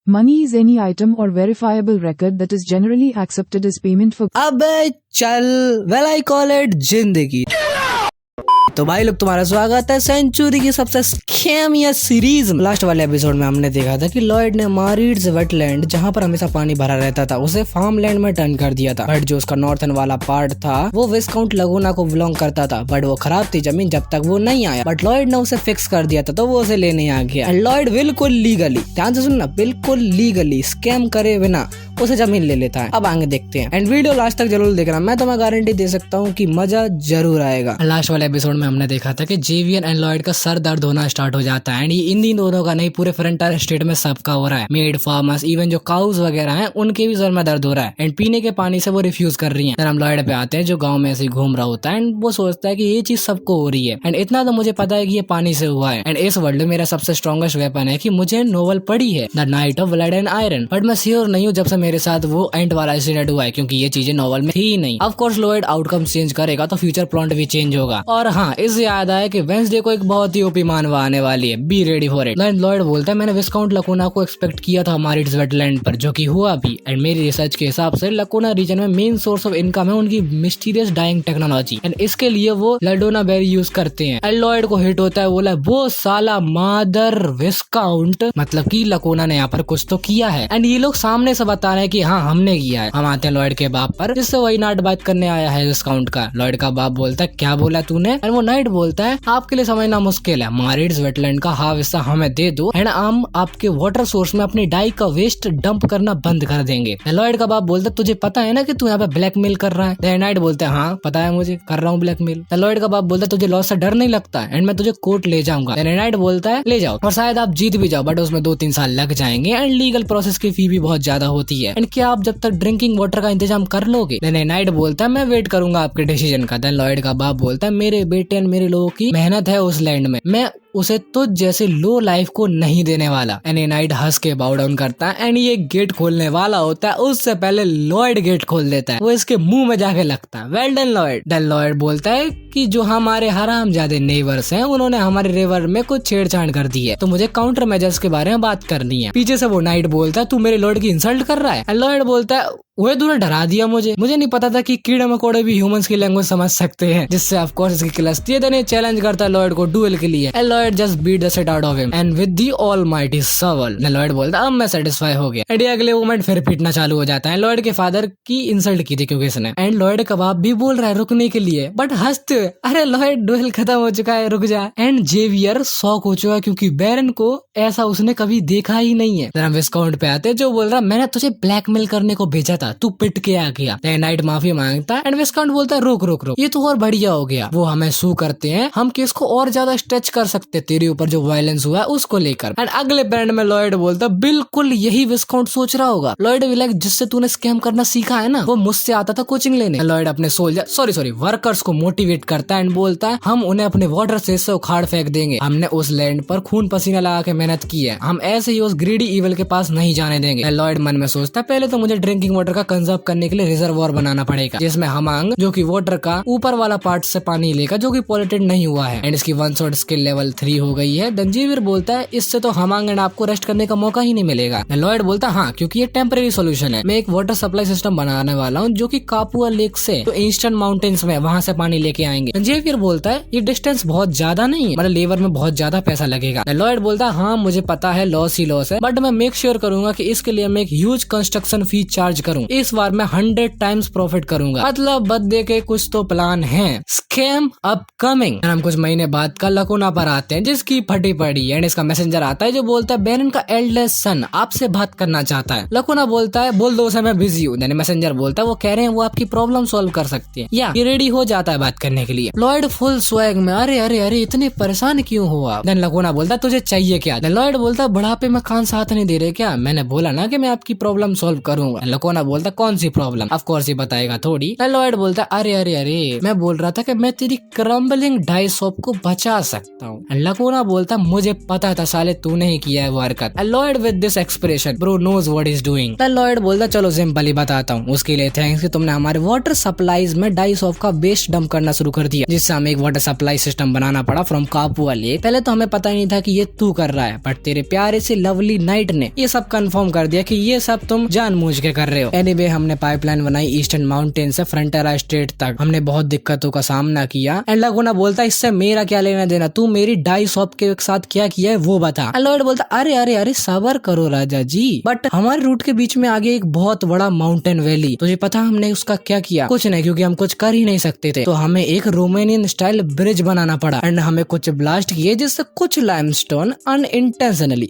Money is any item or verifiable record that is generally accepted as payment for. अबे चल, well I call it जिंदगी। तो भाई लोग, तुम्हारा स्वागत है सेंचुरी की सबसे स्कैमिया सीरीज में। लास्ट वाले एपिसोड में हमने देखा था कि लॉयड ने मारीड्स वेटलैंड, जहाँ पर हमेशा पानी भरा रहता था, उसे फार्म लैंड में टर्न कर दिया था। बट जो उसका नॉर्थन वाला पार्ट था वो विस्काउंट लगुना को बिलोंग करता था, बट वो खराब थी जमीन जब तक वो नहीं आया। बट लॉयड ने उसे फिक्स कर दिया था, तो वो उसे लेने आ गया। एंड लॉयड बिल्कुल लीगली, ध्यान से सुनना, बिल्कुल लीगली स्कैम करे बिना उसे जमीन ले लेता है। अब आगे देखते हैं, एंड वीडियो लास्ट तक जरूर देखना, मैं तुम्हें गारंटी दे सकता हूँ कि मजा जरूर आएगा। लास्ट वाले एपिसोड में हमने देखा था कि जेवियर एंड लॉयड का सर दर्द होना स्टार्ट हो जाता है। एंड ये इन दोनों का नहीं, पूरे फ्रंटियर स्टेट में सबका हो रहा है। मेड, फार्मर्स, इवन जो काउस वगैरह हैं, उनके भी सर में दर्द हो रहा है। एंड पीने के पानी से वो रिफ्यूज कर रही है। हम लॉयड पे आते हैं जो गाँव में ऐसे घूम रहा होता है। एंड वो सोचता है कि ये चीज सबको हो रही है। एंड इतना तो मुझे पता है कि ये पानी से हुआ है। एंड इस वर्ल्ड में मेरा सबसे स्ट्रॉन्गेस्ट वेपन है कि मुझे नोवेल पड़ी है, the night of blood and iron. But मैं श्योर नहीं हूँ जब से मेरे साथ वो एंड वाला इंसिडेंट हुआ है, क्योंकि ये चीजें नॉवल में थी ही नहीं। Of course Lloyd outcome change करेगा तो फ्यूचर प्लॉट भी चेंज होगा। और हाँ, इससे याद आया कि वेंसडे को एक बहुत ही ओपी मानवा आने वाली है, be ready for it. Lloyd बोलता है मैंने विस्काउंट लकुना को एक्सपेक्ट किया था हमारी वेटलैंड पर, जो कि हुआ भी। एंड मेरी रिसर्च के हिसाब से लकुना रीजन में मेन सोर्स ऑफ इनकम है उनकी मिस्टीरियस डाइंग टेक्नोलॉजी। एंड इसके लिए वो लडोना बेरी यूज करते हैं। एंड लॉयड को हिट होता है, बोला वो साला मादर विस्काउंट, मतलब कि लकुना ने यहाँ पर कुछ तो किया है। एंड ये लोग सामने से बता रहे हैं कि हाँ हमने किया है। हम आते हैं लॉयड के बाप पर, जिससे वही नाइट बात करने आया है विस्काउंट का। लॉयड का बाप बोलता है क्या बोला तूने? एंड वो नाइट बोलता है आपके लिए समझना मुश्किल है, मारिड्स वेटलैंड का हाफ हिस्सा हमें दे दो एंड हम आपके वाटर सोर्स में अपनी डाई का वेस्ट डंप करना बंद कर देंगे। लॉयड का बाप बोलता है तुझे पता है ना कि तू यहाँ पे ब्लैकमेल कर रहा है? नाइट बोलता है हाँ पता है मुझे, कर रहा हूँ ब्लैकमेल। लॉयड का बाप बोलता है तुझे लॉस से डर नहीं लगता एंड मैं तुझे कोर्ट ले जाऊंगा। नाइट बोलता है ले जाओ और शायद आप जीत भी जाओ, बट उसमें 2-3 साल लग जाएंगे एंड लीगल प्रोसेस की फी भी बहुत ज्यादा होती है। एंड क्या आप जब तक ड्रिंकिंग वाटर का इंतजाम कर लोगे? नाइट बोलता है मैं वेट करूंगा आपके डिसीजन का। देन लॉयड का बाप बोलता है मेरे बेटे एंड मेरे लोगों की मेहनत है उस लैंड में, मैं उसे तो जैसे लो लाइफ को नहीं देने वाला। एंड नाइट हंस के बाउ डाउन करता है एंड ये गेट खोलने वाला होता है, उससे पहले लॉयड गेट खोल देता है। वो इसके मुंह में जाके लगता है वेल डन लॉयड। देन लॉयड बोलता है कि जो हमारे हरामजादे नेबर्स हैं उन्होंने हमारे रिवर में कुछ छेड़छाड़ कर दी है, तो मुझे काउंटर मेजर्स के बारे में बात करनी है। पीछे से वो नाइट बोलता है तू मेरे लॉर्ड की इंसल्ट कर रहा है। एंड लॉयड बोलता है वो तूने डरा दिया मुझे नहीं पता था कि कीड़े मकोड़े भी ह्यूमंस की लैंग्वेज समझ सकते हैं, जिससे ऑफ कोर्स इसकी क्लास चैलेंज करता है लॉयड को डुएल के लिए। And Lloyd just beat the shit out of him and with the almighty shovel. Lloyd बोलता अब मैं सेटिस्फाई हो गया। एंड अगले मोमेंट फिर पीटना चालू हो जाता है। लॉयड के फादर की इंसल्ट की थी क्योंकि इसने। एंड लॉयड का बाप भी बोल रहा है रुकने के लिए, बट हंसते हुए अरे लॉयड डुएल खत्म हो चुका है रुक जा। एंड जेवियर शॉक हो चुका है क्योंकि बैरन को ऐसा उसने कभी देखा ही नहीं है। हम विस्काउंट पे आते जो बोल रहा मैंने तुझे ब्लैकमेल करने को भेजा था, तू पिट के गया। नाइट माफी मांगता है एंड विस्काउंट बोलता है रोक रोक रोक, ये तो और बढ़िया हो गया। वो हमें सू करते हैं, हम केस को और ज्यादा स्ट्रेच कर सकते तेरे ऊपर जो वायलेंस हुआ है उसको लेकर। एंड अगले पैरेंट में लॉयड बोलता बिल्कुल यही विस्काउंट सोच रहा होगा। लॉयड भी लाइक जिससे तूने स्कैम करना सीखा है ना, वो मुझसे आता था कोचिंग लेने। लॉयड अपने सोल्जर सॉरी वर्कर्स को मोटिवेट करता है एंड बोलता है हम उन्हें अपने वाटर से उखाड़ फेंक देंगे। हमने उस लैंड पर खून पसीना लगा के मेहनत की है, हम ऐसे ही उस ग्रीडी इवल के पास नहीं जाने देंगे। लॉयड मन में सोचता है पहले तो मुझे ड्रिंकिंग वाटर का कंजर्व करने के लिए रिजर्वोयर बनाना पड़ेगा, जिसमें हमांग जो कि वाटर का ऊपर वाला पार्ट से पानी लेगा जो कि पॉल्यूटेड नहीं हुआ है। एंड इसकी 1 शॉट स्किल लेवल 3 हो गई है। दंजीवीर बोलता है इससे तो हमांग एंड आपको रेस्ट करने का मौका ही नहीं मिलेगा। लॉयड बोलता हाँ क्योंकि ये टेम्परेरी सोल्यूशन है, मैं एक वाटर सप्लाई सिस्टम बनाने वाला हूँ जो कि कापुआ लेक से तो ईस्टर्न माउंटेन्स में वहाँ से पानी लेके आएंगे। दंजीवीर बोलता है ये डिस्टेंस बहुत ज्यादा नहीं है, मतलब लेबर में बहुत ज्यादा पैसा लगेगा। लॉयड बोलता है हाँ मुझे पता है लॉस ही लॉस है, बट मैं मेक श्योर करूंगा कि इसके लिए मैं एक ह्यूज कंस्ट्रक्शन फी चार्ज करूँ। इस बार मैं 100 टाइम्स प्रॉफिट करूंगा। मतलब बदले के कुछ तो प्लान है। Scam upcoming. हम कुछ महीने बाद का लकुना पर आते हैं जिसकी फटी पड़ी एंड इसका मैसेंजर आता है जो बोलता है बैरन का एल्डेस्ट सन आपसे बात करना चाहता है। लकुना बोलता है बोल दो उसे मैं बिजी हूँ। मैसेंजर बोलता है वो कह रहे हैं वो आपकी प्रॉब्लम सॉल्व कर सकते हैं, या ये रेडी हो जाता है बात करने के लिए। लॉयड फुल स्वैग में अरे अरे अरे इतने परेशान क्यों हुआ? देन लकुना बोलता है तुझे चाहिए क्या? लॉयड बोलता है बुढ़ापे में कान साथ नहीं दे रहे क्या? मैंने बोला ना कि मैं आपकी प्रॉब्लम सॉल्व करूंगा। लकुना बोलता कौन सी प्रॉब्लम, ऑफ कोर्स ये बताएगा थोड़ी। लॉयड बोलता अरे अरे अरे मैं बोल रहा था कि मैं तेरी क्रम्बलिंग डाई शॉप को बचा सकता हूँ। लकोना बोलता मुझे पता था साले तूने ही किया है वो हरकत। Lloyd with this expression bro knows what is doing. Lloyd बोलता चलो सिंपली बताता हूँ, उसके लिए थैंक्स कि तुमने हमारे वाटर सप्लाईज में डाई शॉप का वेस्ट डंप करना शुरू कर दिया, जिससे हमें एक वाटर सप्लाई सिस्टम बनाना पड़ा फ्रॉम कापुआ लेक। पहले तो हमें पता ही नहीं था कि ये तू कर रहा है, बट तेरे प्यारे से लवली नाइट ने ये सब कंफर्म कर दिया कि ये सब तुम जानबूझ के कर रहे हो। एनीवे हमने पाइपलाइन बनाई ईस्टर्न माउंटेन से फ्रंटियरा स्टेट तक, हमने बहुत दिक्कतों का सामना किया। एंड लकोना बोलता इससे मेरा क्या लेना देना, तू मेरी डाई शॉप के साथ क्या किया है वो बता। लॉयड बोलता अरे अरे अरे सबर करो राजा जी, बट हमारे रूट के बीच में आगे एक बहुत बड़ा माउंटेन वैली, तुझे पता हमने उसका क्या किया? कुछ नहीं, क्योंकि हम कुछ कर ही नहीं सकते थे, तो हमें एक रोमानियन स्टाइल ब्रिज बनाना पड़ा एंड हमें कुछ ब्लास्ट किए जिससे कुछ लाइमस्टोन अनइंटेंशनली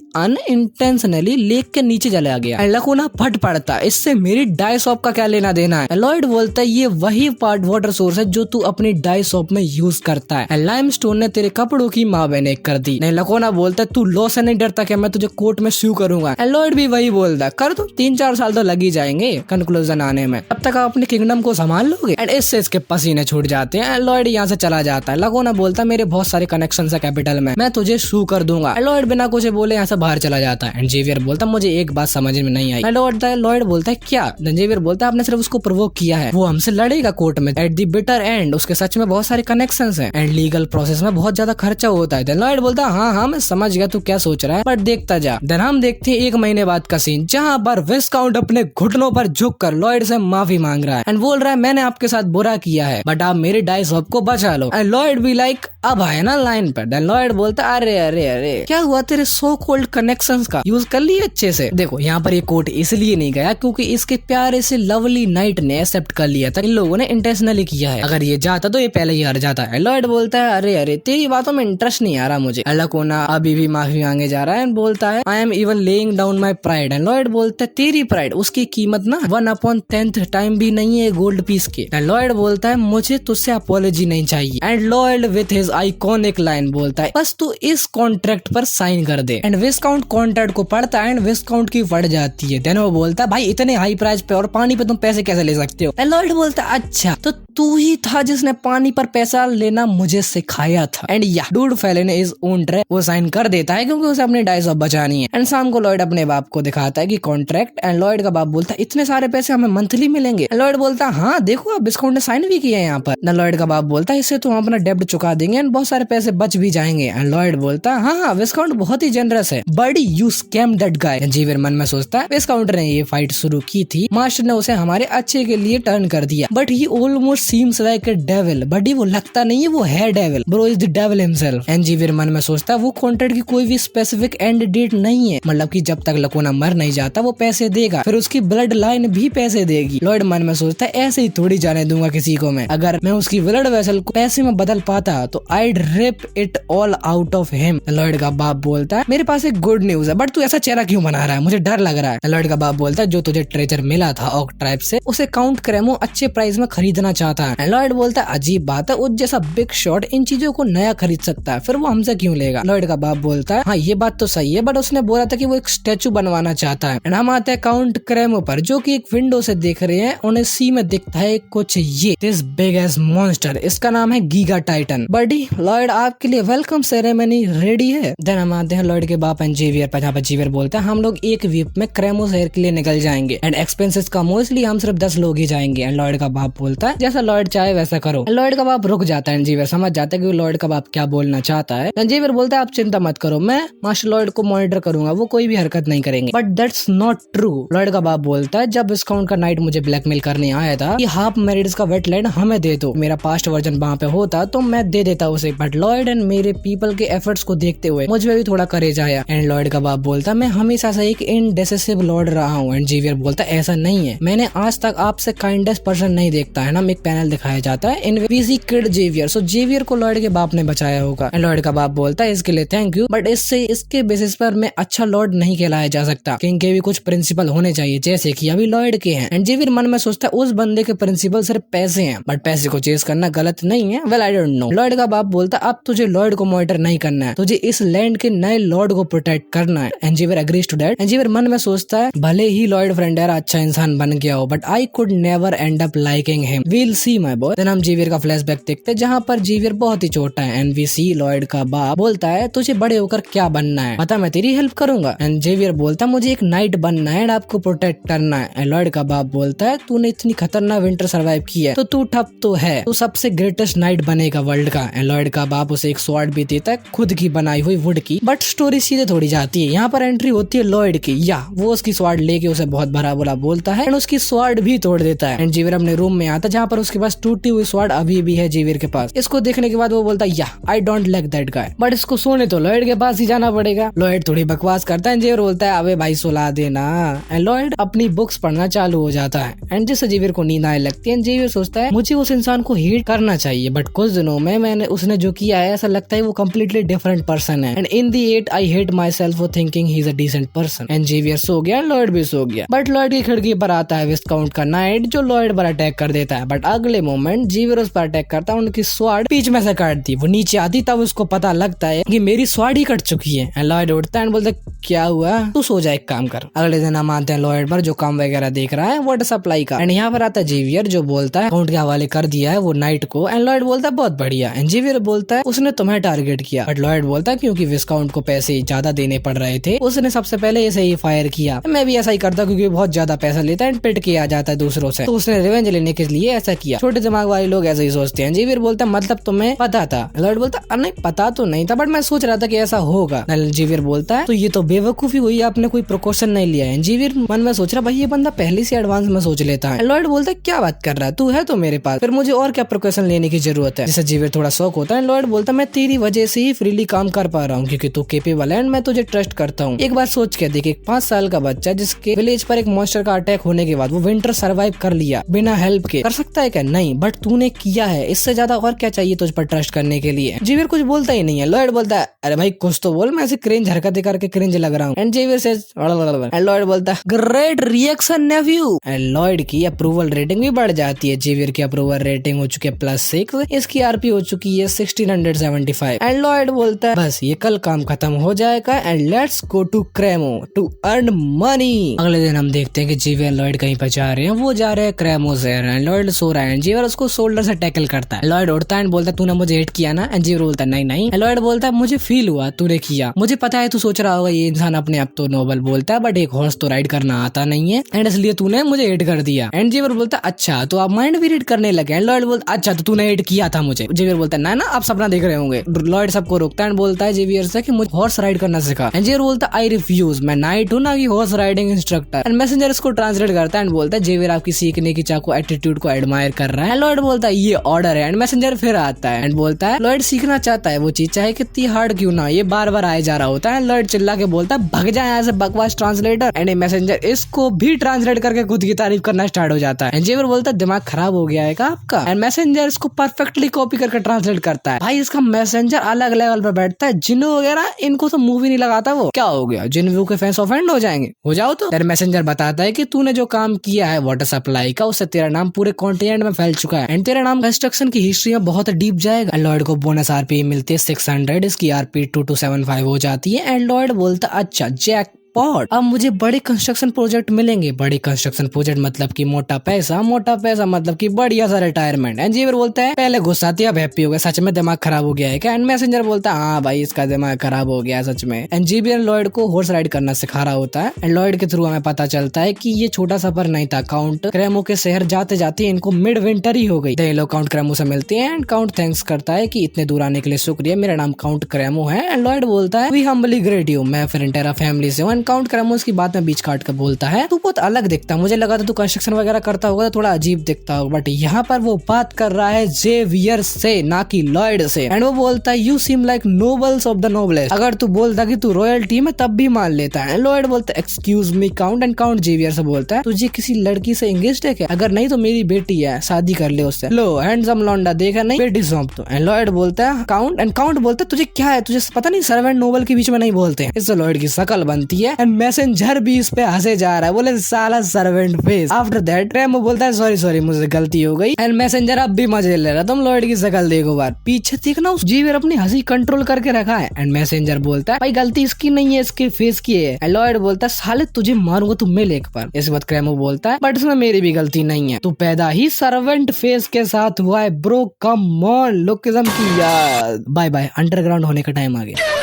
लेक के नीचे चला गया। लकोना फट पड़ता इससे मेरी डाई शॉप का क्या लेना देना है? लॉयड बोलता है ये वही पार्ट वाटर सोर्स है जो तू अपनी डाई शॉप में यूज करता है। लाइमस्टोन ने तेरे कपड़ों की माँ बहने कर दी। लकोना बोलता है तू लॉ से नहीं डरता क्या मैं तुझे कोर्ट में स्यू करूंगा? लॉयड भी वही बोलता कर दो, 3-4 साल तो लग ही जाएंगे कंक्लूजन आने में, तब तक आप अपने किंगडम को संभाल लोगे। एंड इससे इसके पसीने छूट जाते हैं। लॉयड यहाँ से चला जाता है। लकोना बोलता मेरे बहुत सारे कनेक्शन है कैपिटल में, मैं तुझे शू कर दूंगा। लॉयड बिना कुछ बोले यहाँ से बाहर चला जाता है। एंड जेवियर बोलता मुझे एक बात समझ में नहीं आई। लॉयड बोलता है क्या? जेवियर बोलता आपने सिर्फ उसको प्रोवोक किया है, वो हमसे लड़ेगा कोर्ट में एट द बिटर एंड, उसके सच में बहुत सारे कनेक्शंस हैं एंड लीगल प्रोसेस में बहुत ज्यादा खर्चा होता है। लॉयड बोलता हाँ मैं समझ गया तू क्या सोच रहा है, बट देखता जा। देन हम देखते हैं 1 महीने बाद का सीन, जहाँ पर विस्काउंट अपने घुटनों पर झुककर लॉयड से माफी मांग रहा है एंड बोल रहा है मैंने आपके साथ बुरा किया है बट आप मेरी डाई शॉप को बचा लो। एंड लॉयड भी लाइक अब आए ना लाइन पर। देन लॉयड बोलता अरे अरे अरे क्या हुआ तेरे सो कॉल्ड कनेक्शंस का यूज कर लिए अच्छे से? देखो यहाँ पर ये कोर्ट इसलिए नहीं गया क्योंकि इसके प्यारे से लवली नाइट ने एक्सेप्ट कर लिया था, इन लोगों ने इंटेंशनली किया है, अगर ये जाता तो ये पहले ही हार जाता है। लॉयड बोलता है अरे अरे तेरी बातों में इंटरेस्ट नहीं आ रहा मुझे। लकोना अभी भी माफी मांगे जा रहा है एंड बोलता है I am even laying down my pride. And Lloyd बोलता है तेरी प्राइड, उसकी कीमत ना 1/10 टाइम भी नहीं है गोल्ड पीस के। एंड लॉयड बोलता है मुझे तुझसे अपॉलॉजी नहीं चाहिए। And Lloyd with his iconic line बोलता है बस तू इस कॉन्ट्रैक्ट पर साइन कर दे। एंड विस्काउंट कॉन्ट्रैक्ट को पढ़ता है एंड विस्काउंट की बढ़ जाती है। देन वो बोलता है भाई इतने हाई प्राइस पे और पानी पे तुम पैसे कैसे ले सकते हो? एंड लॉयड बोलता है अच्छा तो तू ही था जिसने पानी पर पैसा लेना मुझे सिखाया था। एंड या डूड फेले ने इस ओन ट्रैक वो साइन कर देता है क्योंकि उसे अपनी डाई शॉप बचानी है। एंड शाम को लॉयड अपने बाप को दिखाता है कि कॉन्ट्रैक्ट। एंड लॉयड का बाप बोलता है इतने सारे पैसे हमें मंथली मिलेंगे? लॉयड बोलता है हाँ देखो अब विस्काउंट ने साइन भी किया है यहाँ पर। लॉयड का बाप बोलता है इससे तो हम अपना डेब्ट चुका देंगे एंड बहुत सारे पैसे बच भी जाएंगे। एंड लॉयड बोलता है हाँ विस्काउंट बहुत ही जनरस है, बड़ी you scam that guy. Xavier मन में सोचता है विस्काउंट ने ये फाइट शुरू की थी, मास्टर ने उसे हमारे अच्छे के लिए टर्न कर दिया, but he almost seems like a devil. But वो लगता नहीं है, वो है devil, bro is the devil himself. And Xavier मन में सोचता है वो कॉन्ट्रैक्ट की कोई भी स्पेसिफिक एंड डेट नहीं है, मतलब कि जब तक लकोना मर नहीं जाता वो पैसे देगा, फिर उसकी ब्लड लाइन भी पैसे देगी। लॉयड मन में सोचता है ऐसे ही थोड़ी जाने दूंगा किसी को मैं, अगर मैं उसकी ब्लड वेसल को पैसे में बदल पाता तो I'd rip it all out of him. Lloyd का बाप बोलता है मेरे पास एक गुड न्यूज है, बट तू ऐसा चेहरा क्यों बना रहा है, मुझे डर लग रहा है। लॉयड का बाप बोलता है जो तुझे ट्रेजर मिला था ऑक ट्राइब से उसे काउंट क्रेमो अच्छे प्राइस में खरीदना चाहता है। लॉयड बोलता है अजीब बात है, उस जैसा बिग शॉट इन चीजों को नया खरीद सकता है, फिर वो हमसे क्यों लेगा। लॉयड का बाप बोलता है हाँ ये बात तो सही है, बट उसने बोला था कि वो एक स्टैचू बनवाना चाहता है। हम आते हैं काउंट क्रेमो पर जो कि एक विंडो से देख रहे हैं, उन्हें सी में दिखता है कुछ ये दिस बिग एज मॉन्स्टर, इसका नाम है गीगा टाइटन। बडी लॉयड आपके लिए वेलकम सेरेमनी रेडी है। देन हम आते हैं लॉयड के बाप एंड जेवियर पर, जहाँ पर जेवियर बोलता है हम लोग एक वीक में क्रेमो शहर के लिए निकल जाएंगे एंड एक्सपेंसेस का मोस्टली हम सिर्फ 10 लोग ही जाएंगे। एंड लॉयड का बाप बोलता है जैसा लॉयड चाहे वैसा करो। लॉयड का बाप रुक जाता है, जेवियर समझ जाता है कि लॉयड का बाप क्या बोलना चाहता है। जेवियर बोलता है आप चिंता मत करो, मैं मास्टर लॉयड को मॉनिटर करूंगा, वो कोई भी हरकत नहीं करेंगे। But that's not true. Lloyd का बाप बोलता है जब विस्काउंट का नाइट मुझे ब्लैकमेल करने आया था कि हाफ मैरिड्स का वेटलैंड हमें दे दो, मेरा पास्ट वर्जन वहाँ पे होता तो मैं दे देता उसे, बट लॉयड एंड मेरे पीपल के एफर्ट्स को देखते हुए मुझे भी थोड़ा करेज आया। एंड लॉयड का बाप बोलता मैं हमेशा से एक इनडेसिसिव लॉर्ड रहा हूँ। एंड जेवियर बोलता ऐसा नहीं है, मैंने आज तक आपसे काइंडेस्ट पर्सन नहीं देखता है ना। एक पैनल दिखाया जाता है इन वीजी किड जेवियर, सो जेवियर को लॉयड के बाप ने बचाया होगा। एंड लॉयड का बाप बोलता है इसके लिए थैंक यू, बट इसके बेसिस पर मैं अच्छा लॉर्ड नहीं कहलाया जा सकता, किंग के भी कुछ प्रिंसिपल होने चाहिए जैसे कि अभी लॉयड के हैं। एंड जेवियर मन में सोचता है उस बंदे के प्रिंसिपल सिर्फ पैसे हैं, बट पैसे को चेस करना गलत नहीं है। Well I don't know. Lloyd का बाप बोलता अब तुझे लॉयड को मॉनिटर नहीं करना है, तुझे इस लैंड के नए लॉर्ड को प्रोटेक्ट करना है। And Xavier agrees to that. And Xavier मन में सोचता है भले ही लॉयड फ्रेंडेरा अच्छा इंसान बन गया हो, but I could never end up liking him, we'll see my boy. Then हम जेवियर का फ्लैशबैक देखते हैं जहाँ पर जेवियर बहुत ही छोटा है एंड वी सी लॉयड का बाप बोलता है तुझे बड़े होकर क्या बनना है, पता मैं तेरी हेल्प करूंगा। एंड जेवियर बोलता है मुझे एक नाइट बनना है एंड आपको प्रोटेक्ट करना है। एंड लॉयड का बाप बोलता है तूने इतनी खतरनाक विंटर सर्वाइव की है तो तू ठप तो है, तू सबसे ग्रेटेस्ट नाइट बनेगा वर्ल्ड का। एंड लॉयड का बाप उसे एक स्वॉर्ड भी देता है, खुद की बनाई हुई वुड की। बट स्टोरी सीधे थोड़ी जाती है, यहाँ पर एंट्री होती है लॉयड की। या वो उसकी स्वॉर्ड लेके उसे बहुत भरा बुरा बोलता है एंड उसकी स्वॉर्ड भी तोड़ देता है। एंड जेवियर अपने रूम में आता है जहाँ पर उसके पास टूटी हुई स्वॉर्ड अभी भी है जेवियर के पास। इसको देखने के बाद वो बोलता है या I don't like that guy, but इसको सोने तो लॉयड के पास ही जाना पड़ेगा। लॉयड थोड़ी बकवास करता है, जेवियर बोलता है अबे भाई सुला देना। एंड लॉयड अपनी बुक्स पढ़ना चालू हो जाता है एंड जिससे जेवियर को नींद आने लगती है। जेवियर सोचता है मुझे उस इंसान को हेट करना चाहिए, बट कुछ दिनों में मैंने उसने जो किया है ऐसा लगता है वो कम्प्लीटली डिफरेंट पर्सन है। And in the at I hate myself for thinking he is a decent person. And Xavier सो गया, लॉयड भी सो गया। बट लॉयड की खिड़की पर आता है विस्काउंट का नाइट जो लॉयड पर अटैक कर देता है। बट अगले मोमेंट जेवियर उस पर अटैक करता है, उनकी स्वॉर्ड बीच में से काट दी। वो नीचे आती तब उसको पता लगता है कि मेरी स्वॉर्ड ही कट चुकी है। एंड लॉयड उठता है एंड बोलता है क्या हुआ, तू सो जा एक काम कर। अगले दिन हम आते हैं लॉयड पर जो काम वगैरह देख रहा है वाटर सप्लाई का। एंड यहाँ पर आता है जेवियर जो बोलता है अकाउंट के हवाले कर दिया है वो नाइट को। एंड लॉयड बोलता है बहुत बढ़िया। एंड जेवियर बोलता है उसने तुम्हें टारगेट किया। बट लॉयड बोलता है क्योंकि विस्काउंट को पैसे ज्यादा देने पड़ रहे थे उसने सबसे पहले ऐसे ही फायर किया, मैं भी ऐसा ही करता क्योंकि बहुत ज्यादा पैसा लेता है एंड पिट के आ जाता है दूसरों से, तो उसने रिवेंज लेने के लिए ऐसा किया। छोटे दिमाग वाले लोग ऐसे ही सोचते हैं। जेवियर बोलता है मतलब तुम्हें पता था। लॉयड बोलता है नहीं पता तो नहीं था बट मैं सोच रहा था कि ऐसा होगा। जेवियर बोलता है तो ये तो बेवकूफी हुई, आपने कोई प्रिकॉशन नहीं लिया है। जेवियर मन में सोच रहा भाई ये बंदा पहले से एडवांस में सोच लेता है। लॉयड बोलता है क्या बात कर रहा है, तू है तो मेरे पास, फिर मुझे और क्या प्रिकॉशन लेने की जरूरत है। जिससे जेवियर थोड़ा शौक होता है। लॉयड बोलता है मैं तेरी वजह से ही फ्रीली काम कर पा रहा हूँ क्योंकि तू केपेबल है एंड मैं तुझे ट्रस्ट करता हूँ। एक बार सोच के देख, एक 5 साल का बच्चा जिसके विलेज पर एक मॉन्स्टर का अटैक होने के बाद वो विंटर सर्वाइव कर लिया बिना हेल्प के, कर सकता है क्या? नहीं, बट तूने किया है, इससे ज्यादा और क्या चाहिए तुझ पर ट्रस्ट करने के लिए। जेवियर कुछ बोलता ही नहीं है। लॉयड बोलता है अरे भाई कुछ तो बोल, मैं ऐसे क्रिंज हरकतें करके क्रिंज लग रहा हूँ। And Xavier says and Lloyd बोलता है great reaction nephew. And Lloyd की अप्रूवल रेटिंग भी बढ़ जाती है। जेवियर की अप्रूवल रेटिंग हो चुकी है +6, इसकी आरपी हो चुकी है 1675। एंड लॉयड बोलता है बस ये कल काम खत्म हो जाएगा and let's go to Cremo to earn money. अगले दिन हम देखते हैं कि जेवियर लॉयड कहीं पर जा रहे हैं, वो जा रहे हैं क्रेमो से। लॉयड सो रहा है, जेवियर उसको शोल्डर से टैकल करता है। लॉयड उठता है एंड बोलता है तूने मुझे हिट किया ना। एंड जेवियर बोलता है नहीं नहीं। लॉयड बोलता है मुझे फील हुआ तूने किया, मुझे पता है तू सोच रहा होगा ये इंसान अपने आप तो नोबल बोलता है बट एक हॉर्स तो राइड करना आता नहीं है एंड इसलिए तूने मुझे हिट कर दिया। एंड जेवियर बोलता है अच्छा तो आप माइंड भी रीड करने लगे। एंड लॉयड बोलता है अच्छा तो तूने हिट किया था मुझे। जेवियर बोलता है ना ना आप सपना देख रहे होंगे। लॉयड सबको रोकता है एंड बोलता है जेवियर से कि मुझे हॉर्स राइड करना सिखा। एंड जेवियर बोलता है आई रिफ्यूज, मैं नाइट हूँ ना कि horse riding instructor. And messenger इसको ट्रांसलेट करता है एंड बोलता है जेवियर आपकी सीखने की चाकू एटीट्यूड को एडमायर कर रहा है। लॉयड बोलता है ये ऑर्डर है। एंड मैसेंजर फिर आता है एंड बोलता है लॉयड सीखना चाहता है वो चीज चाहे कितनी हार्ड क्यों ना, ये बार बार आए जा रहा होता है। लॉयड चिल्ला के बोलता है भग जाए यहाँ से बकवास ट्रांसलेटर। एंड मैसेंजर इसको भी ट्रांसलेट करके खुद की तारीफ करना स्टार्ट हो जाता है। जेवियर बोलता है दिमाग खराब हो गया है क्या आपका? एंड मैसेंजर इसको परफेक्टली कॉपी करके ट्रांसलेट करता है। भाई इसका मैसेंजर अलग लेवल पर बैठता है। जिन्नू वगैरह इनको तो मूवी नहीं लगाता। वो क्या हो गया, जिन्नू के फैंस ऑफेंड हो जाएंगे, हो जाओ तो। तेरे मैसेंजर बताता है कि तूने जो काम किया है वाटर सप्लाई का उससे तेरा नाम पूरे कॉन्टिनेंट में फैल चुका है एंड तेरा नाम कंस्ट्रक्शन की हिस्ट्री में बहुत डीप जाएगा। लॉयड को बोनस आरपी मिलती है 600, इसकी आरपी 2275 हो जाती है। एंड लॉयड बोलता अच्छा जैक पॉट, अब मुझे बड़े कंस्ट्रक्शन प्रोजेक्ट मिलेंगे। बड़े कंस्ट्रक्शन प्रोजेक्ट मतलब कि मोटा पैसा मतलब कि बढ़िया सा रिटायरमेंट। एंड जेवियर बोलता है पहले गुस्सा थी अब हैप्पी हो गया, सच में दिमाग खराब हो गया है क्या? एंड मैसेंजर बोलता है हाँ भाई इसका दिमाग खराब हो गया सच में। एंड जेवियर लॉयड को हॉर्स राइड करना सिखा रहा होता है। एंड लॉयड के थ्रू हमें पता चलता है कि ये छोटा सफर नहीं था। काउंट क्रेमो के शहर जाते जाते इनको मिड विंटर ही हो गई। ये लोग काउंट क्रेमो से मिलते हैं एंड काउंट थैंक्स करता है कि इतने दूर आने के लिए शुक्रिया, मेरा नाम काउंट क्रेमो है। एंड लॉयड बोलता है वी हम्बली ग्रेट यू, मैं फ्रेंटेरा फैमिली से हूँ। एंड काउंट क्रेमो इसकी बात में बीच काट कर बोलता है तू बहुत अलग दिखता है, मुझे लगा था तू कंस्ट्रक्शन वगैरह करता होगा तो थोड़ा अजीब दिखता होगा, बट यहाँ पर वो बात कर रहा है जेवियर से ना कि लॉयड से। एंड वो बोलता है you seem like nobles of the noblest, अगर तू बोलता कि तू रॉयल्टी में तब भी मान लेता है। लॉयड बोलता है excuse me count. And count Xavier से बोलता है तुझे किसी लड़की से एंगेज्ड है क्या? अगर नहीं तो मेरी बेटी है, शादी कर ले उससे। लो हैंडसम लौंडा देखा नहीं, बेटी सौंप दो। एंड लॉयड बोलता है काउंट। एंड काउंट बोलता है तुझे क्या है, तुझे पता नहीं सर्वेंट नोबल के बीच में नहीं बोलते हैं। इससे लॉयड की शकल बनती है एंड मैसेंजर भी इस पे हंसे जा रहा है, बोले साला servant face. After that Cremo बोलता है सॉरी मुझे गलती हो गई एंड मैसेंजर अब भी मजे ले रहा है। तुम लॉयड की शकल देखो बार, पीछे देखना उस जीवियर अपनी हंसी कंट्रोल करके रखा है एंड मैसेंजर बोलता है भाई गलती इसकी नहीं है, इसके फेस की है। एंड लॉयड बोलता है साले तुझे मारूंगा तुम मिल एक बार। इस बात क्रेमो बोलता है बट इसमें मेरी भी गलती नहीं है, तू पैदा ही सर्वेंट फेस के साथ हुआ है ब्रो, कम ऑन लुकिज्म की यार। बाय बाय, अंडरग्राउंड होने का टाइम आ गया।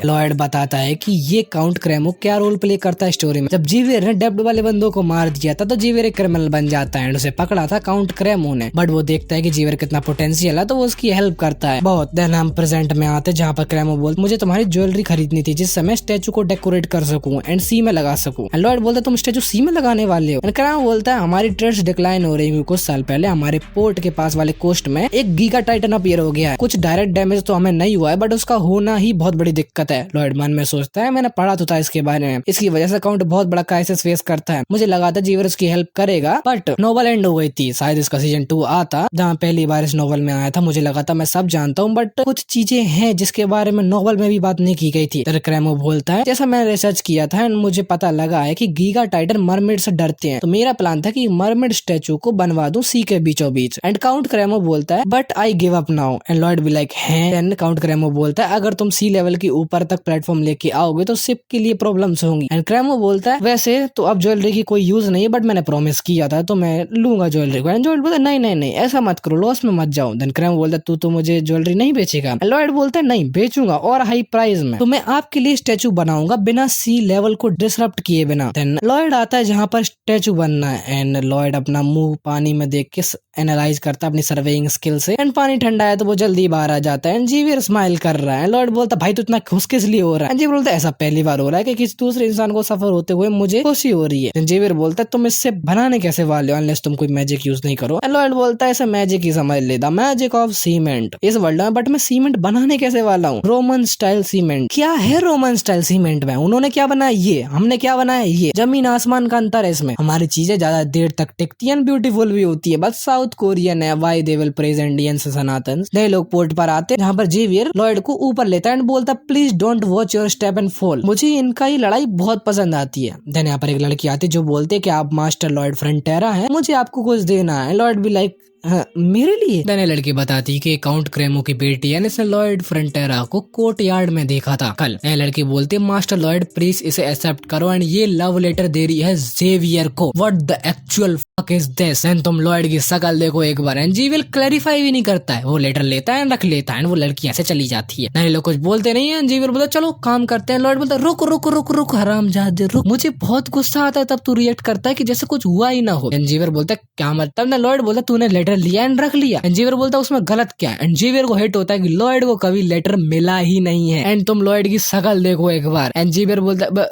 लॉयड बताता है कि ये काउंट क्रेमो क्या रोल प्ले करता है स्टोरी में। जब जीवियर ने डेब्ट वाले बंदों को मार दिया था तो जीवियर एक क्रिमिनल बन जाता है एंड उसे पकड़ा था काउंट क्रेमो ने, बट वो देखता है कि जीवियर कितना पोटेंशियल है तो वो उसकी हेल्प करता है बहुत। देन हम प्रेजेंट में आते जहाँ पर क्रेमो बोलता मुझे तुम्हारी ज्वेलरी खरीदनी थी जिससे मैं स्टेचू को डेकोरेट कर सकूं एंड सी में लगा सकूं। लॉयड बोलता है तुम स्टेचू सी में लगाने वाले हो? एंड क्रेमो बोलता है हमारी ट्रेड्स डिक्लाइन हो रही है, कुछ साल पहले हमारे पोर्ट के पास वाले कोस्ट में एक गीगा टाइटन अपीयर हो गया है, कुछ डायरेक्ट डैमेज तो हमें नहीं हुआ है बट उसका होना ही बहुत बड़ी दिक्कत है। लॉयड मन में सोचता है मैंने पढ़ा तो था इसके बारे में, इसकी वजह से काउंट बहुत बड़ा क्राइसिस फेस करता है, मुझे लगा था जीवियर उसकी हेल्प करेगा बट नोवेल एंड हो गई थी। शायद इसका सीजन 2 आता जहाँ पहली बार इस नोवेल में आया था, मुझे लगा था मैं सब जानता हूँ बट कुछ चीजें हैं जिसके बारे में नोवेल में भी बात नहीं की गई थी। तर क्रेमो बोलता है जैसा मैंने रिसर्च किया था एंड मुझे पता लगा है कि गीगा टाइटन मरमेड से डरते हैं, तो मेरा प्लान था कि मरमेड स्टेचू को बनवा दूं सी के बीचों बीच। एंड काउंट क्रेमो बोलता है but I give up now and Lloyd be like है। काउंट क्रेमो बोलता है अगर तुम सी लेवल के ऊपर तक प्लेटफॉर्म लेके आओगे तो शिप के लिए प्रॉब्लम्स होंगी। एंड क्रेमो बोलता है वैसे तो अब ज्वेलरी की कोई यूज नहीं है बट मैंने प्रॉमिस किया था तो मैं लूंगा ज्वेलरी को। एंड लॉयड बोलता है नहीं ऐसा मत करो, लॉस में मत जाओ। देन क्रेमो बोलता है तू तो मुझे ज्वेलरी नहीं बेचेगा? लॉयड बोलता है नहीं बेचूंगा और हाई प्राइस में, तो मैं आपके लिए स्टेचू बनाऊंगा बिना सी लेवल को डिसरप्ट किए बिना। देन लॉयड आता है जहाँ पर स्टेचू बनना है एंड लॉयड अपना मुंह पानी में देख के एनालाइज करता है अपनी सर्वेइंग स्किल से एंड पानी ठंडा है तो वो जल्दी बाहर आ जाता है एंड जीवियर स्माइल कर रहा है। लॉयड बोलता है भाई तू इतना खुश किस लिए हो रहा है? जीवियर बोलता है ऐसा पहली बार हो रहा है कि किसी दूसरे इंसान को सफर होते हुए मुझे खुशी हो रही है। जीवियर बोलता है तुम इससे बनाने कैसे वाले हो अनलेस तुम कोई मैजिक यूज नहीं करो? लॉयड बोलता है ऐसा मैजिक ही समझ लेता, मैजिक ऑफ सीमेंट इस वर्ल्ड में, बट मैं सीमेंट बनाने कैसे वाला हूँ? Roman style cement. क्या है रोमन स्टाइल सीमेंट में? उन्होंने क्या बनाया ये, हमने क्या बनाया ये, जमीन आसमान का अंतर है इसमें। हमारी चीजें ज्यादा देर तक टिकती है, ब्यूटीफुल भी होती है, बस साउथ कोरियन है why they will praise Indians Sanatan. नए लोग पोर्ट पर आते जहाँ पर जेवियर लॉयड को ऊपर लेता है एंड बोलता please don't watch your step and fall, मुझे इनका ही लड़ाई बहुत पसंद आती है। देन यहाँ पर एक लड़की आती है जो बोलते कि आप मास्टर लॉयड फ्रंटेरा हैं, मुझे आपको कुछ देना है। लॉयड भी लाइक हाँ, मेरे लिए? देने लड़की बताती कि काउंट क्रेमो की बेटी है, इसने लॉयड फ्रंटेरा को कोर्ट यार्ड में देखा था कल। लड़की बोलती मास्टर लॉयड प्लीज इसे एक्सेप्ट करो एंड ये लव लेटर दे रही है जेवियर को। What the actual fuck is this? And तुम लॉयड की शकल देखो एक बार। एंड जीवियर क्लैरिफाई भी नहीं करता है, वो लेटर लेता है रख लेता है, वो लड़की ऐसे चली जाती है। नहीं लोग कुछ बोलते नहीं है। जीवियर बोलता चलो काम करते हैं। लॉयड बोलता रुक रुक रुक रुक हरामजादे रुक, मुझे बहुत गुस्सा आता है तब तू रिएक्ट करता है कि जैसे कुछ हुआ ही ना हो। जीवियर बोलता है क्या मतलब? लॉयड बोलता तूने लेटर लिया एंड रख लिया। जीवियर बोलता है उसमें गलत क्या है? एंड जीवियर को हिट होता है कि लॉयड को कभी लेटर मिला ही नहीं है एंड तुम लॉयड की शकल देखो एक बार। एंड जीवियर बोलता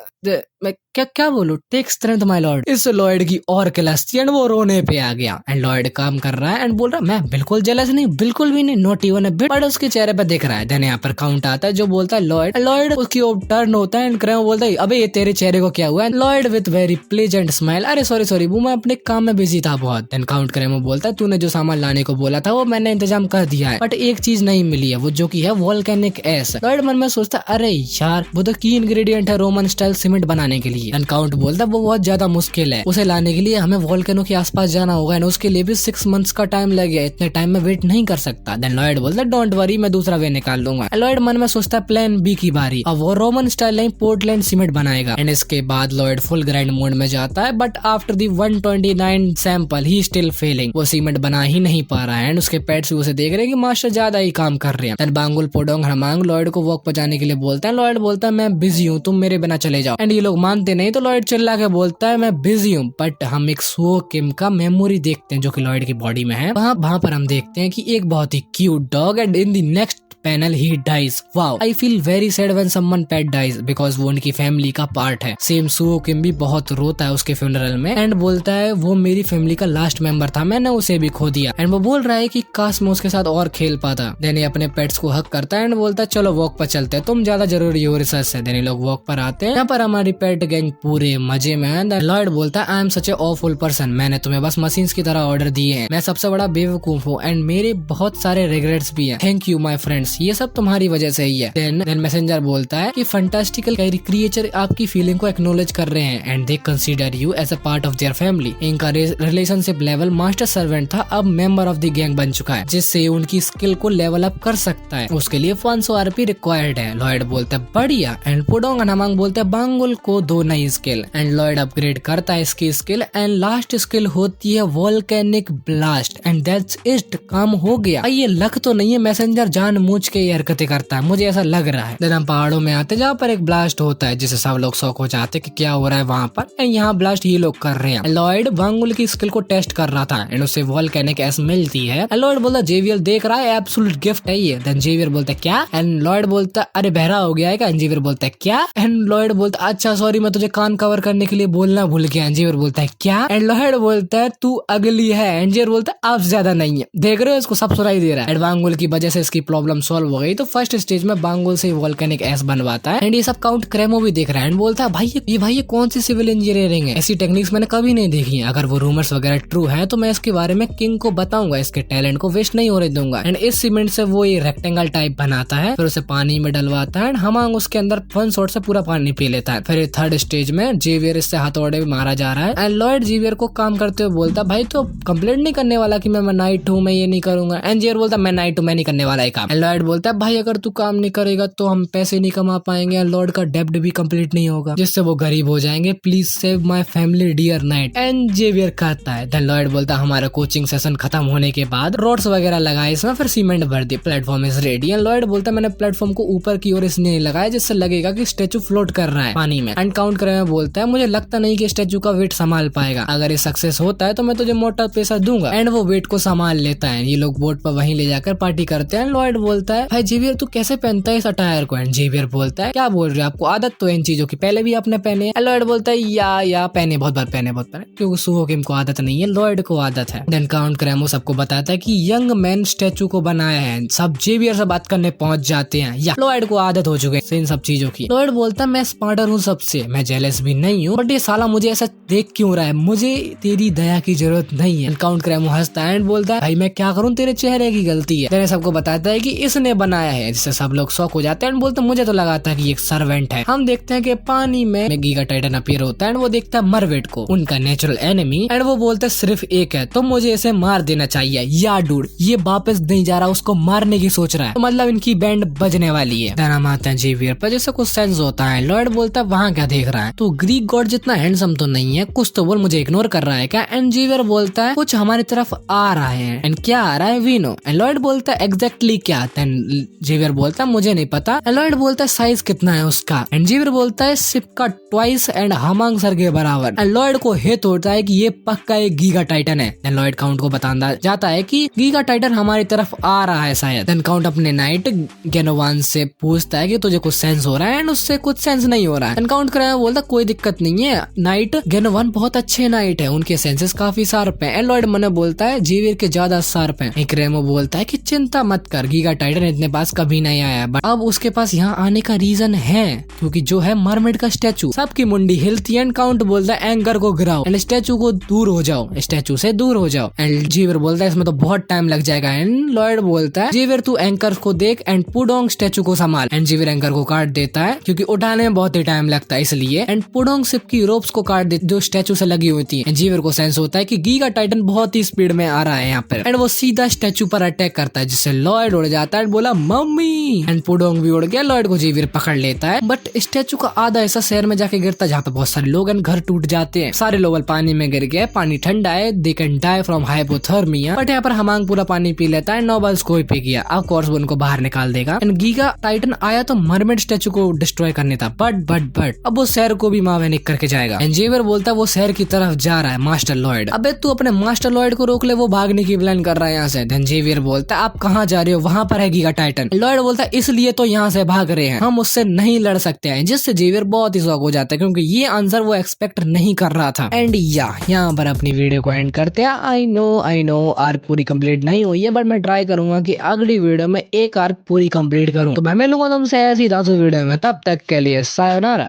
मैं क्या बोलूं, टेक स्ट्रेंथ माय लॉर्ड। इस लॉयड की और क्लस्ती एंड वो रोने पे आ गया एंड लॉयड काम कर रहा है एंड बोल रहा है मैं बिल्कुल जेलस नहीं, बिल्कुल भी नहीं, not even a bit, but उसके चेहरे पे दिख रहा है। देन यहाँ पर काउंट आता है जो बोलता है लॉयड उसकी ओर टर्न होता है एंड क्रेमो बोलता है अबे ये तेरे चेहरे को क्या हुआ? Lloyd with very pleasant smile अरे सॉरी वो मैं अपने काम में बिजी था बहुत। देन काउंट क्रेमो बोलता है तूने जो सामान लाने को बोला था वो मैंने इंतजाम कर दिया है बट एक चीज नहीं मिली है, वो जो की है वोल्केनिक एस। लॉयड मन में सोचता अरे यार वो तो की इंग्रेडिएंट है रोमन स्टाइल सीमेंट बनाने के लिए। एंड काउंट बोलता वो बहुत ज्यादा मुश्किल है, उसे लाने के लिए हमें वोल्केनो के आसपास जाना होगा एंड उसके लिए भी 6 मंथ्स का टाइम लगेगा, इतने टाइम में वेट नहीं कर सकता। देन लॉयड बोलता डोंट वरी मैं दूसरा वे निकाल लूंगा। लॉयड मन में सोचता है प्लान बी की बारी, अब वो रोमन स्टाइल नहीं पोर्टलैंड सीमेंट बनाएगा। एंड इसके बाद लॉयड फुल ग्राइंड मोड में जाता है but after the 129 sample he still failing, वो सीमेंट बना ही नहीं पा रहा है एंड उसके पेट्स भी उसे देख रहे हैं कि मास्टर ज्यादा ही काम कर रहे हैं। देन बांगुल पोडोंग हरमांग लॉयड को वॉक पर जाने के लिए बोलता है। लॉयड बोलता है मैं बिजी हूँ, तुम मेरे बिना चले जाओ। एंड ये लोग मानते नहीं तो लॉयड चिल्ला के बोलता है मैं बिजी हूँ। बट हम एक सो किम का मेमोरी देखते हैं जो कि लॉयड की बॉडी में है। वहाँ पर हम देखते हैं कि एक बहुत ही cute dog and in the next panel ही dies. Wow I feel very sad when someone pet dies because वो उनकी फैमिली का पार्ट है। सेम सुओ किम भी बहुत रोता है उसके फ्यूनरल में एंड बोलता है वो मेरी फैमिली का लास्ट मेंबर था, मैंने उसे भी खो दिया। एंड वो बोल रहा है कि काश मैं उसके साथ और खेल पाता। देन ये अपने पेट्स को हक करता है एंड बोलता है चलो वॉक पर चलते हैं, तुम ज्यादा जरूरी हो रिसर्च से। देन लोग वॉक पर आते हैं, यहाँ पर हमारी पेट गैंग पूरे मजे में है। लॉयड बोलता है I am such A awful person, मैंने तुम्हें बस मशीन्स की तरह ऑर्डर दिए हैं, मैं सबसे बड़ा बेवकूफ हूँ एंड मेरे बहुत सारे रिग्रेट्स भी हैं। Thank you my friends universe, ये सब तुम्हारी वजह से ही है। देन मैसेंजर बोलता है कि फंटास्टिकल क्रिएचर आपकी फीलिंग को एक्नॉलेज कर रहे हैं and they consider you as a part of their family. इनका रिलेशनशिप लेवल मास्टर सर्वेंट था, अब मेंबर ऑफ द गैंग बन चुका है, जिससे उनकी स्किल को लेवल अप कर सकता है। उसके लिए 500 आरपी रिक्वायर्ड है। लॉयड बोलता है बढ़िया एंड पुडोंग एंड हमांग बोलते हैं बांगुल को 2 नई स्किल एंड लॉयड अपग्रेड करता है इसकी स्किल एंड लास्ट स्किल होती है volcanic blast and that's it. काम हो गया। ये लक तो नहीं है मैसेंजर जानबूझ के ये हरकतें करता है, मुझे ऐसा लग रहा है। देन हम पहाड़ों में आते जहाँ पर एक ब्लास्ट होता है, जिसे सब लोग शौक हो जाते कि क्या हो रहा है वहाँ पर, एंड यहाँ ब्लास्ट ये लोग कर रहे हैं। लॉयड बांगुल की स्किल को टेस्ट कर रहा था एंड उसे वोल्केनिक एस मिलती है। लॉयड बोलता जेवियर देख रहा है एब्सोल्यूट गिफ्ट है ये। देन जेवियर बोलता है क्या, एंड लॉयड बोलता अरे बहरा हो गया है क्या, जेवियर बोलता है क्या, एंड लॉयड बोलता अच्छा सॉरी मैं तुझे कान कवर करने के लिए बोलना भूल गया। जेवियर बोलता है क्या, एंड लॉयड बोलता है तू अगली है, एंड जेवियर बोलता है आप ज्यादा नहीं है, देख रहे हो इसको सब सुनाई दे रहा है। एंड बांगुल की वजह से इसकी प्रॉब्लम सॉल्व हो गई। तो फर्स्ट स्टेज में बांगुल से वोल्केनिक एस बनवाता है एंड ये सब काउंट क्रेमो भी देख रहा है एंड बोलता है भाई ये कौन सी सिविल इंजीनियरिंग है, ऐसी टेक्निक्स मैंने कभी नहीं देखी है। अगर वो रूमर्स वगैरह ट्रू है तो मैं इसके बारे में किंग को बताऊंगा, इसके टैलेंट को वेस्ट नहीं होने दूंगा। एंड इस सीमेंट से वो ये रेक्टेंगल टाइप बनाता है, फिर उसे पानी में डलवाता है एंड हमांग उसके अंदर 1 शॉट से पूरा पानी पी लेता है। फिर थर्ड स्टेज में जेवियर इससे हथौड़े में मारा जा रहा है एंड लॉयड जेवियर को काम करते हुए बोलता भाई तो कंप्लेंट नहीं करने वाला कि मैं नाइट हूँ, मैं ये नहीं करूंगा। एंड जेवियर बोलता मैं नाइट हूँ, मैं नहीं करने वाला है काम। लॉयड बोलता है भाई अगर तू काम नहीं करेगा तो हम पैसे नहीं कमा पाएंगे, लॉर्ड का डेब्ट भी कंप्लीट नहीं होगा, जिससे वो गरीब हो जाएंगे, please save my family dear knight. And Xavier कहता है। देन लॉयड बोलता हमारा कोचिंग सेशन खत्म होने के बाद रोड्स वगैरह लगाए इसमें, फिर सीमेंट भर दी, platform is ready. And Lloyd बोलता मैंने प्लेटफॉर्म को ऊपर की ओर इसलिए नहीं लगाया जिससे लगेगा कि स्टेचू फ्लोट कर रहा है पानी में। एंड काउंट करने में बोलता है मुझे लगता नहीं कि स्टेचू का वेट संभाल पाएगा, अगर ये सक्सेस होता है तो मैं तुझे मोटा पैसा दूंगा। एंड वो वेट को संभाल लेता है। ये लोग बोट पर वहीं ले जाकर पार्टी करते हैं। लॉयड बोलता है भाई जेवियर तू कैसे पहनता है इस अटायर को, एंड जेवियर बोलता है क्या बोल रहे हो, आपको आदत तो है इन चीजों की, पहले भी आपने पहने है। लॉयड बोलता है या पहने बहुत बार पहने क्योंकि सुहोकिम को आदत नहीं है, लॉयड को आदत है। देन काउंट क्रेमो सबको बताता है कि यंग मैन स्टेचू को बनाया है, सब जेवियर से बात करने पहुंच जाते हैं, या लॉयड को आदत हो चुकी है इन सब चीजों की। लॉयड बोलता है मैं स्मार्टर हूँ सबसे, मैं जेलस भी नहीं हूँ, बट ये साला मुझे ऐसा देख क्यों रहा है, मुझे तेरी दया की जरूरत नहीं है। काउंट क्रेमो हंसता है एंड बोलता है भाई मैं क्या करूँ, तेरे चेहरे की गलती है। देन सबको बताता है कि इसने बनाया है, जिससे सब लोग शौक हो जाते हैं। बोलते मुझे तो लगा था कि एक सर्वेंट है। हम देखते हैं कि पानी में गीगा टाइटन अपीयर होता है एंड वो देखता है मरवेट को, उनका नेचुरल एनिमी, एंड वो बोलता है सिर्फ एक है तो मुझे इसे मार देना चाहिए, या डूड ये वापस नहीं जा रहा, उसको मारने की सोच रहा है, तो मतलब इनकी बैंड बजने वाली है। देन हम आते हैं जेवियर पर, जैसे कुछ सेंस होता है। लॉयड बोलता है वहाँ क्या देख रहा है, तो ग्रीक गॉड जितना हैंडसम तो नहीं है, कुछ तो बोल, मुझे इग्नोर कर रहा है क्या। एंड जेवियर बोलता है कुछ हमारी तरफ आ रहा है, एंड क्या आ रहा है वी नो। एंड लॉयड बोलता है एग्जैक्टली क्या। देन जेवियर बोलता है मुझे नहीं पता। एंड लॉयड बोलता है साइज कितना है उसका, एंड जेवियर बोलता है शिप का ट्वाइस एंड हमांग सर के बराबर। एंड लॉयड को हित होता है कि ये पक्का एक गीगा टाइटन है। देन लॉयड काउंट को बताता जाता है कि गीगा टाइटन हमारी तरफ आ रहा है शायद। देन काउंट अपने नाइट गेनोवान से पूछता है कि तुझे कुछ सेंस हो रहा है, एंड उससे कुछ सेंस नहीं हो रहा है। देन काउंट कराया बोलता कोई दिक्कत नहीं है, नाइट गेनोवान बहुत अच्छे नाइट है, उनके सेंसेस काफी शार्प है। एंड लॉयड मने बोलता है जेवियर के ज्यादा शार्प है। क्रेमो बोलता है कि चिंता मत कर, गीगा टाइटन इतने पास कभी नहीं आया, बट अब उसके पास यहाँ आने का रीजन है, क्योंकि जो है मरमेड का स्टैचू। सबकी मुंडी हिलती है। एंड काउंट बोलता है एंगर को गिराओ एंड स्टैचू को दूर हो जाओ, स्टैचू से दूर हो जाओ। एंड जेवियर बोलता है इसमें तो बहुत टाइम लग जाएगा। एंड लॉयड बोलता है जेवियर तू एंकर को देख एंड पुडोंग स्टैचू को संभाल। एंड जेवियर एंकर को काट देता है क्योंकि उठाने में बहुत ही टाइम लगता है इसलिए। एंड पुडोंग शिप की रोप्स को काट देती जो स्टैचू से लगी होती है। जेवियर को सेंस होता है कि गीगा टाइटन बहुत ही स्पीड में आ रहा है यहाँ पर, एंड वो सीधा स्टैचू पर अटैक करता है, जिससे लॉयड उड़ जाता है। बोला मम्मी, एंड पुडोंग भी उड़ गया। लॉयड को जेवियर पकड़ लेता है, बट स्टैचू का आधा ऐसा शहर में जाके गिरता है जहाँ पे बहुत सारे लोग एंड घर टूट जाते हैं। सारे लोग पानी में गिर गए, पानी ठंडा है, they can die from hypothermia. But यहाँ पर हमांग पूरा पानी पी लेता है। नोबल्स को ही पी गया, ऑफ कोर्स वो उनको बाहर निकाल देगा। एंड गीगा टाइटन आया तो मरमेड स्टैचू को डिस्ट्रॉय करने था, बट अब वो शहर को भी मावेनिक करके जाएगा। एंड जेवियर बोलता है वो शहर की तरफ जा रहा है मास्टर लॉयड। अबे तू अपने मास्टर लॉयड को रोक ले, वो भागने की प्लान कर रहा है यहाँ से। देन जेवियर बोलता है आप कहाँ जा रहे हो, वहाँ पर है गीगा टाइटन। लॉयड बोलता है इसलिए तो यहाँ से भाग रहे हैं, हम उससे नहीं लड़ सकते हैं, जिससे जेवियर बहुत ही शॉक हो जाता है क्योंकि ये आंसर वो एक्सपेक्ट नहीं कर रहा था। एंड यहाँ पर अपनी वीडियो को एंड करते हैं। आई नो आर्क पूरी कंप्लीट नहीं हुई है, बट मैं ट्राई करूंगा कि अगली वीडियो में एक आर्क पूरी कंप्लीट करूं। तो मैं मिलूंगा तुमसे ऐसी 10 वीडियो में, तब तक के लिए सायोनारा।